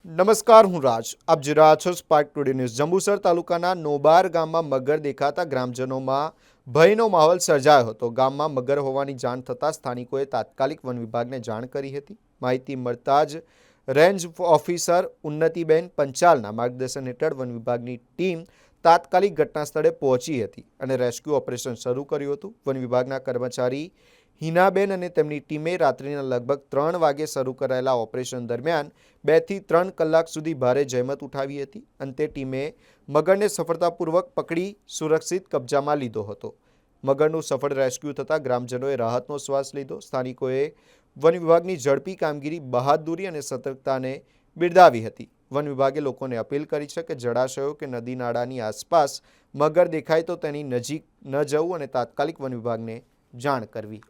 નમસ્કાર, હું રાજ. આપ જોઈ રહ્યા છો સ્પાર્ક ટુડે ન્યૂઝ. જંબુસર તાલુકાના નોબાર ગામમાં મગર દેખાતા ગ્રામજનોમાં ભયનો માહોલ સર્જાયો હતો. ગામમાં મગર હોવાની જાણ થતાં સ્થાનિકોએ તાત્કાલિક વન વિભાગને જાણ કરી હતી. માહિતી મળતા જ રેન્જ ઓફિસર ઉન્નતિબેન પંચાલના માર્ગદર્શન હેઠળ વન વિભાગની ટીમ તાત્કાલિક ઘટના સ્થળે પહોંચી હતી અને રેસ્ક્યુ ઓપરેશન શરૂ કર્યું હતું. વન વિભાગના કર્મચારી હિનાબેન અને તેમની ટીમે રાત્રિના લગભગ 3 વાગે શરૂ કરાયેલા ઓપરેશન દરમિયાન 2 થી 3 કલાક સુધી ભારે જહેમત ઉઠાવી હતી. અંતે ટીમે મગરને સફળતાપૂર્વક પકડી સુરક્ષિત કબજામાં લીધો હતો. મગરનું સફળ રેસ્ક્યુ થતાં ગ્રામજનોએ રાહતનો શ્વાસ લીધો. સ્થાનિકોએ વન વિભાગની ઝડપી કામગીરી, બહાદુરી અને સતર્કતાને બિરદાવી હતી. વન વિભાગે લોકોને અપીલ કરી છે કે જળાશયો કે નદી નાળાની આસપાસ મગર દેખાય તો તેની નજીક ન જવું અને તાત્કાલિક વન વિભાગને જાણ કરવી.